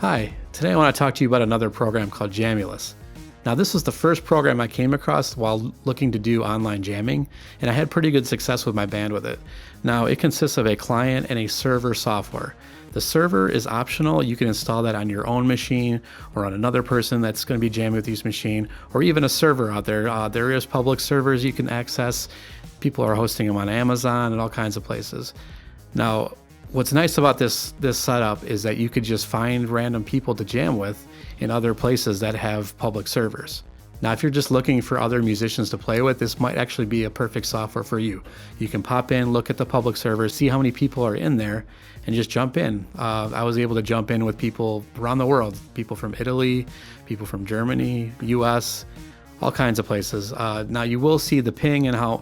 Hi, today I want to talk to you about another program called Jamulus. Now, this was the first program I came across while looking to do online jamming, and I had pretty good success with my band with it. Now, it consists of a client and a server software. The server is optional. You can install that on your own machine or on another person that's going to be jamming with this machine, or even a server out there. There is public servers you can access. People are hosting them on Amazon and all kinds of places. Now, what's nice about this setup is that you could just find random people to jam with in other places that have public servers. Now, if you're just looking for other musicians to play with, this might actually be a perfect software for you. You can pop in, look at the public server, see how many people are in there, and just jump in. I was able to jump in with people around the world, people from Italy, people from Germany, US, all kinds of places. Now you will see the ping and how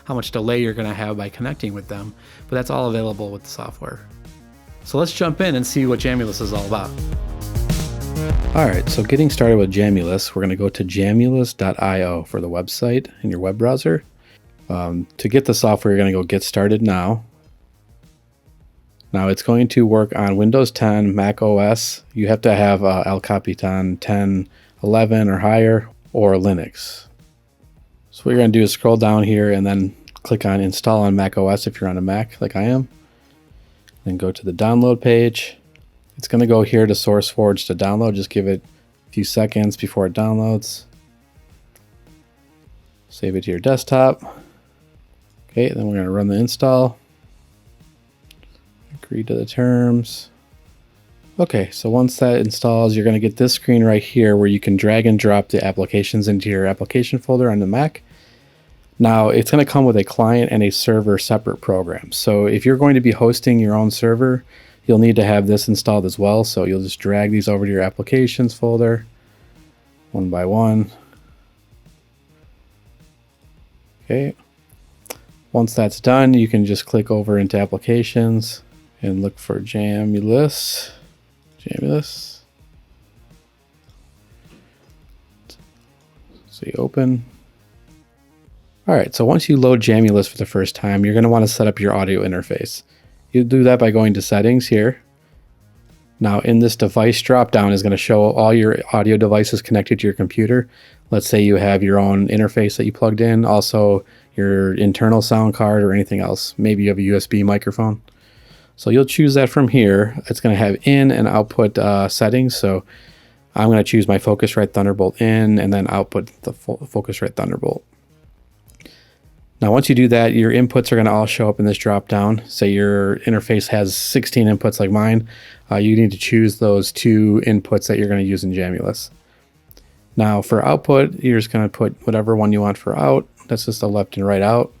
much delay you're going to have by connecting with them, but that's all available with the software. So let's jump in and see what Jamulus is all about. All right, so getting started with Jamulus, we're going to go to jamulus.io for the website in your web browser. To get the software, you're going to go Get Started Now. Now it's going to work on Windows 10, Mac OS. You have to have El Capitan 10, 11 or higher, or Linux. So what you're going to do is scroll down here and then click on Install on Mac OS if you're on a Mac like I am. Then go to the download page. It's going to go here to SourceForge to download. Just give it a few seconds before it downloads. Save it to your desktop. Okay, then we're going to run the install. Agree to the terms. Okay, so once that installs, you're going to get this screen right here where you can drag and drop the applications into your application folder on the Mac. Now, it's going to come with a client and a server separate program. So if you're going to be hosting your own server, you'll need to have this installed as well. So you'll just drag these over to your applications folder one by one. Okay. Once that's done, you can just click over into applications and look for Jamulus. So you open. All right, so once you load Jamulus for the first time, you're going to want to set up your audio interface. You do that by going to Settings here. Now in this device dropdown is going to show all your audio devices connected to your computer. Let's say you have your own interface that you plugged in, also your internal sound card or anything else. Maybe you have a USB microphone. So you'll choose that from here. It's going to have in and output settings. So I'm going to choose my Focusrite Thunderbolt in and then output the Focusrite Thunderbolt. Now, once you do that, your inputs are going to all show up in this drop down. Say your interface has 16 inputs like mine. You need to choose those 2 inputs that you're going to use in Jamulus. Now for output, you're just going to put whatever one you want for out. That's just a left and right out.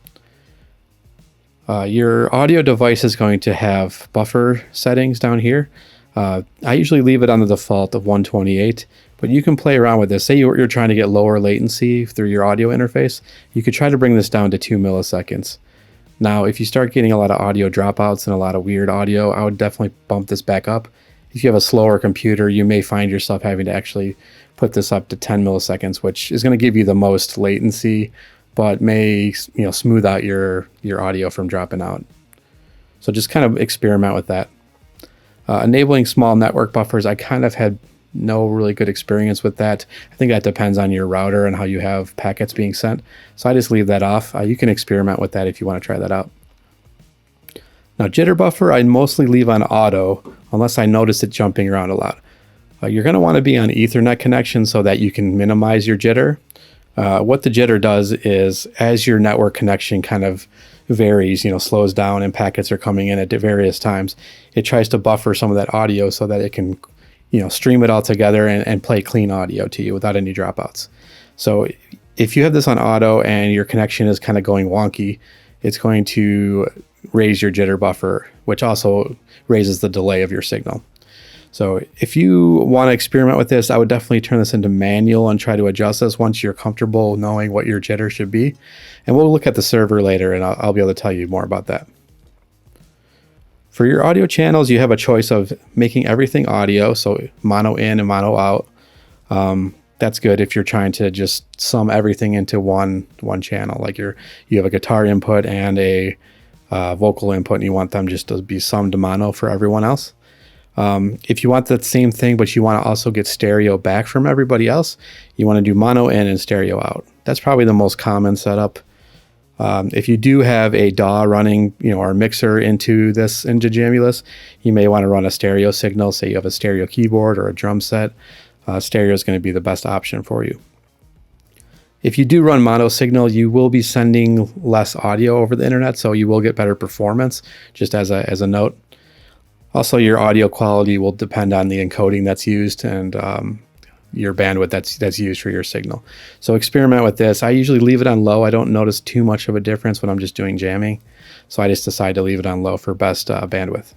Your audio device is going to have buffer settings down here. I usually leave it on the default of 128, but you can play around with this. Say you're trying to get lower latency through your audio interface. You could try to bring this down to 2 milliseconds. Now, if you start getting a lot of audio dropouts and a lot of weird audio, I would definitely bump this back up. If you have a slower computer, you may find yourself having to actually put this up to 10 milliseconds, which is going to give you the most latency, but may smooth out your audio from dropping out. So just kind of experiment with that. Enabling small network buffers, I kind of had no really good experience with that. I think that depends on your router and how you have packets being sent. So I just leave that off. You can experiment with that if you want to try that out. Now jitter buffer, I mostly leave on auto unless I notice it jumping around a lot. You're going to want to be on Ethernet connection so that you can minimize your jitter. What the jitter does is as your network connection kind of varies, slows down and packets are coming in at various times, it tries to buffer some of that audio so that it can, stream it all together and play clean audio to you without any dropouts. So if you have this on auto and your connection is kind of going wonky, it's going to raise your jitter buffer, which also raises the delay of your signal. So if you want to experiment with this, I would definitely turn this into manual and try to adjust this once you're comfortable knowing what your jitter should be. And we'll look at the server later and I'll be able to tell you more about that. For your audio channels, you have a choice of making everything audio, so mono in and mono out. That's good if you're trying to just sum everything into one channel, like you have a guitar input and a vocal input and you want them just to be summed to mono for everyone else. If you want that same thing, but you want to also get stereo back from everybody else, you want to do mono in and stereo out. That's probably the most common setup. If you do have a DAW running, or a mixer into Jamulus, you may want to run a stereo signal. Say you have a stereo keyboard or a drum set. Stereo is going to be the best option for you. If you do run mono signal, you will be sending less audio over the internet, so you will get better performance, just as a note. Also, your audio quality will depend on the encoding that's used and your bandwidth that's used for your signal. So experiment with this. I usually leave it on low. I don't notice too much of a difference when I'm just doing jamming. So I just decide to leave it on low for best bandwidth.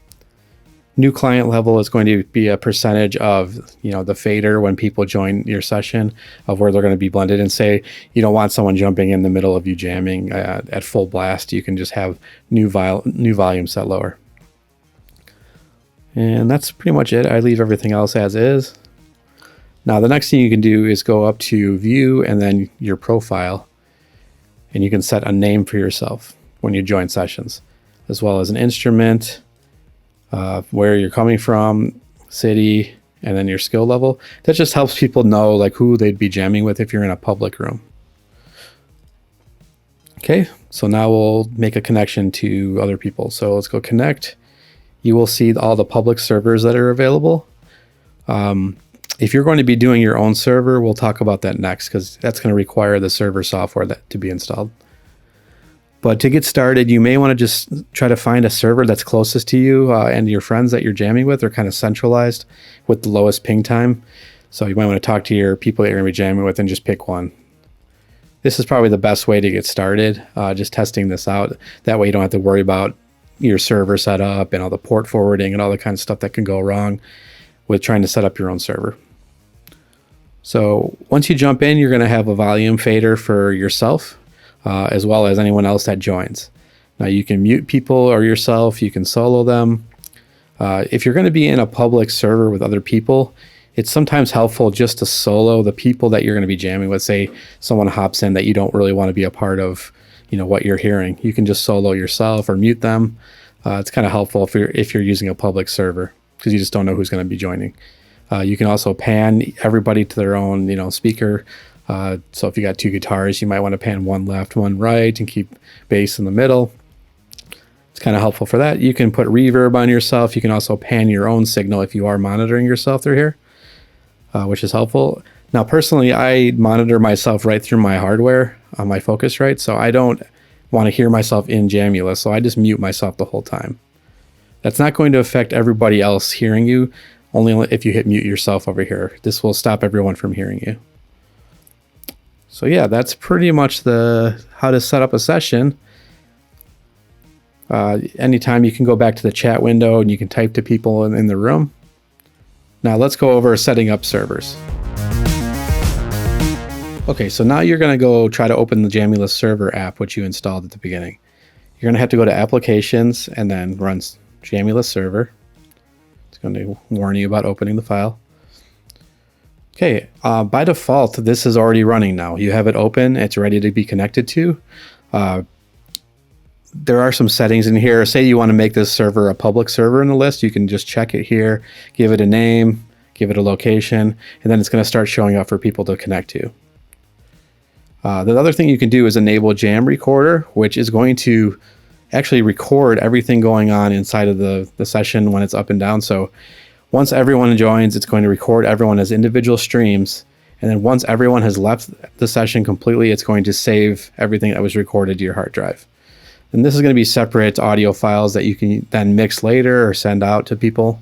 New client level is going to be a percentage of the fader when people join your session of where they're going to be blended. And say you don't want someone jumping in the middle of you jamming at full blast. You can just have new volume set lower. And that's pretty much it. I leave everything else as is. Now the next thing you can do is go up to view and then your profile, and you can set a name for yourself when you join sessions, as well as an instrument, where you're coming from, city, and then your skill level. That just helps people know who they'd be jamming with if you're in a public room. Okay, so now we'll make a connection to other people. So let's go connect. You will see all the public servers that are available. If you're going to be doing your own server, we'll talk about that next, because that's going to require the server software to be installed. But to get started, you may want to just try to find a server that's closest to you and your friends that you're jamming with. They're kind of centralized with the lowest ping time. So you might want to talk to your people that you're going to be jamming with and just pick one. This is probably the best way to get started, just testing this out. That way you don't have to worry about your server setup and all the port forwarding and all the kind of stuff that can go wrong with trying to set up your own server. So once you jump in, you're going to have a volume fader for yourself, as well as anyone else that joins. Now you can mute people or yourself, you can solo them. If you're going to be in a public server with other people, it's sometimes helpful just to solo the people that you're going to be jamming with. Say someone hops in that you don't really want to be a part of what you're hearing. You can just solo yourself or mute them. It's kind of helpful if you're using a public server, because you just don't know who's going to be joining. You can also pan everybody to their own speaker. So if you got two guitars, you might want to pan one left, one right, and keep bass in the middle. It's kind of helpful for that. You can put reverb on yourself. You can also pan your own signal if you are monitoring yourself through here, which is helpful. Now, personally, I monitor myself right through my hardware on my Focusrite, so I don't want to hear myself in Jamulus, so I just mute myself the whole time. That's not going to affect everybody else hearing you, only if you hit mute yourself over here. This will stop everyone from hearing you. So yeah, that's pretty much how to set up a session. Anytime you can go back to the chat window and you can type to people in the room. Now let's go over setting up servers. Okay, so now you're going to go try to open the Jamulus server app, which you installed at the beginning. You're going to have to go to Applications and then run Jamulus server. It's going to warn you about opening the file. Okay, by default, this is already running now. You have it open, it's ready to be connected to. There are some settings in here. Say you want to make this server a public server in the list, you can just check it here, give it a name, give it a location, and then it's going to start showing up for people to connect to. The other thing you can do is enable Jam Recorder, which is going to actually record everything going on inside of the session when it's up and down. So once everyone joins, it's going to record everyone as individual streams. And then once everyone has left the session completely, it's going to save everything that was recorded to your hard drive. And this is going to be separate audio files that you can then mix later or send out to people.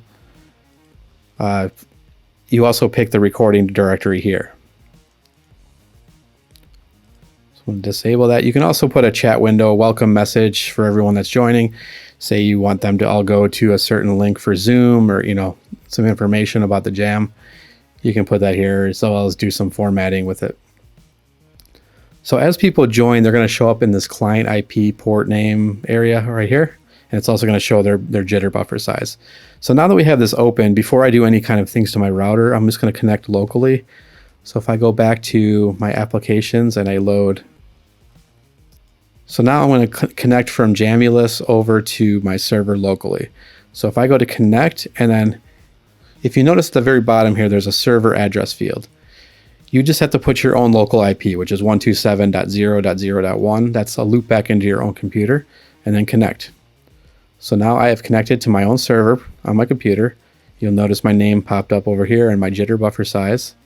You also pick the recording directory here. So we'll disable that. You can also put a chat window welcome message for everyone that's joining. Say you want them to all go to a certain link for Zoom or some information about the jam. You can put that here, as well as do some formatting with it. So as people join, they're going to show up in this client IP port name area right here. And it's also going to show their jitter buffer size. So now that we have this open, before I do any kind of things to my router, I'm just going to connect locally. So if I go back to my applications and I load. So now I'm going to connect from Jamulus over to my server locally. So if I go to connect and then If you notice at the very bottom here, there's a server address field. You just have to put your own local IP, which is 127.0.0.1. That's a loop back into your own computer, and then connect. So now I have connected to my own server on my computer. You'll notice my name popped up over here and my jitter buffer size.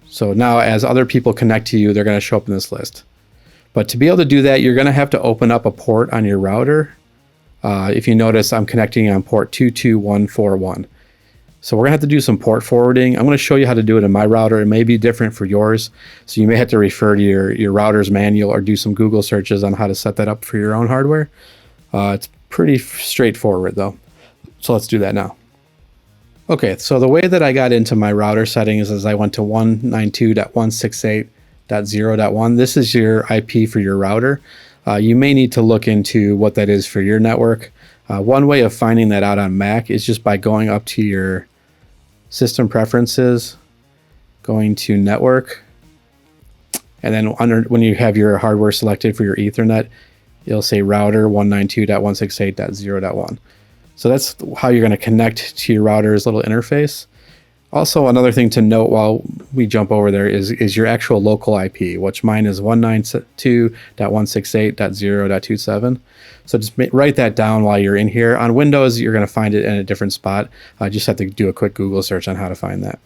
So now as other people connect to you, they're going to show up in this list. But to be able to do that, you're going to have to open up a port on your router. If you notice, I'm connecting on port 22141. So we're going to have to do some port forwarding. I'm going to show you how to do it in my router. It may be different for yours. So you may have to refer to your router's manual or do some Google searches on how to set that up for your own hardware. It's pretty straightforward though. So let's do that now. Okay, so the way that I got into my router settings is I went to 192.168.0.1. This is your IP for your router. You may need to look into what that is for your network. One way of finding that out on Mac is just by going up to your system preferences, going to network, and then when you have your hardware selected for your Ethernet, you'll say router 192.168.0.1. So that's how you're going to connect to your router's little interface. Also, another thing to note while we jump over there is your actual local IP, which mine is 192.168.0.27. So just write that down while you're in here. On Windows, you're going to find it in a different spot. I just have to do a quick Google search on how to find that.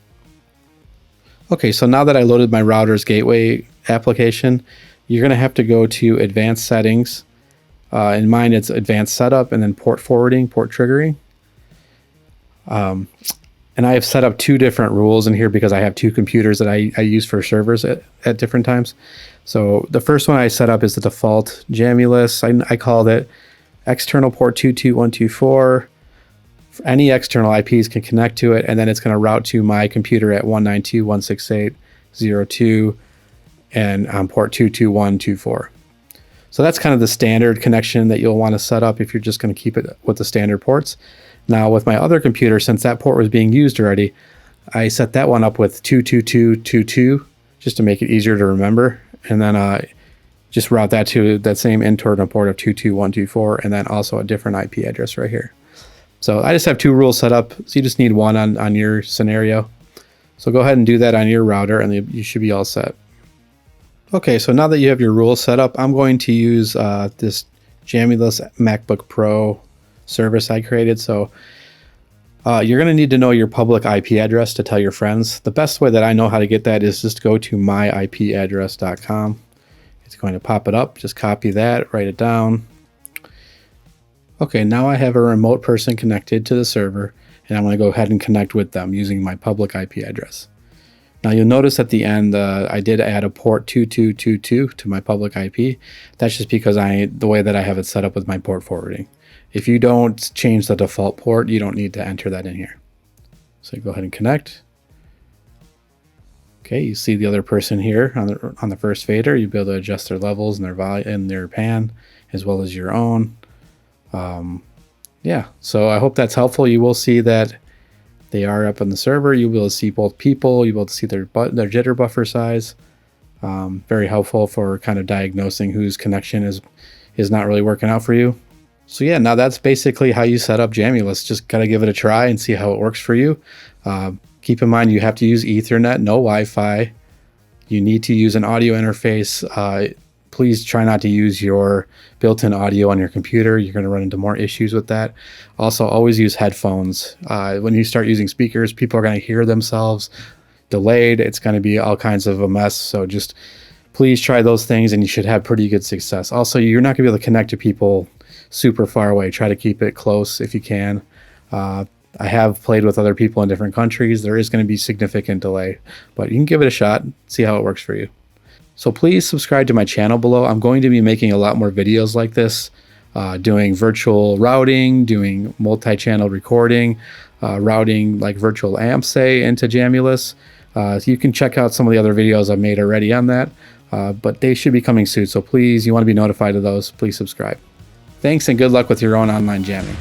Okay, so now that I loaded my router's gateway application, you're going to have to go to Advanced Settings. In mine, it's Advanced Setup and then Port Forwarding, Port Triggering. And I have set up two different rules in here because I have two computers that I use for servers at different times. So the first one I set up is the default Jamulus. I called it external port 22124. Any external IPs can connect to it, and then it's going to route to my computer at 192.168.0.2 and on port 22124. So that's kind of the standard connection that you'll want to set up if you're just going to keep it with the standard ports. Now with my other computer, since that port was being used already, I set that one up with 22222 just to make it easier to remember. And then just route that to that same internal port of 22124 and then also a different IP address right here. So I just have two rules set up. So you just need one on your scenario. So go ahead and do that on your router and you should be all set. Okay, so now that you have your rules set up, I'm going to use this Jamulus MacBook Pro service I created. So you're going to need to know your public IP address to tell your friends. The best way that I know how to get that is just go to myipaddress.com. It's going to pop it up. Just copy that, write it down. Okay, now I have a remote person connected to the server, and I'm going to go ahead and connect with them using my public IP address. Now you'll notice at the end I did add a port 2222 to my public IP. That's just because the way that I have it set up with my port forwarding. If you don't change the default port, you don't need to enter that in here. So go ahead and connect. Okay, you see the other person here on the first fader. You'll be able to adjust their levels and their volume and their pan as well as your own. Yeah, so I hope that's helpful. You will see that they are up on the server. You'll be able to see both people. You'll be able to see their jitter buffer size. Very helpful for kind of diagnosing whose connection is not really working out for you. So yeah, now that's basically how you set up Jamulus. Just gotta give it a try and see how it works for you. Keep in mind you have to use Ethernet, no Wi-Fi. You need to use an audio interface. Please try not to use your built-in audio on your computer. You're going to run into more issues with that. Also, always use headphones. When you start using speakers, people are going to hear themselves delayed. It's going to be all kinds of a mess. So just please try those things and you should have pretty good success. Also, you're not going to be able to connect to people super far away. Try to keep it close if you can. I have played with other people in different countries. There is going to be significant delay, but you can give it a shot, see how it works for you. So please subscribe to my channel below. I'm going to be making a lot more videos like this, doing virtual routing, doing multi-channel recording, routing like virtual amps, say, into Jamulus. So you can check out some of the other videos I've made already on that, but they should be coming soon. So please, you want to be notified of those, please subscribe. Thanks and good luck with your own online jamming.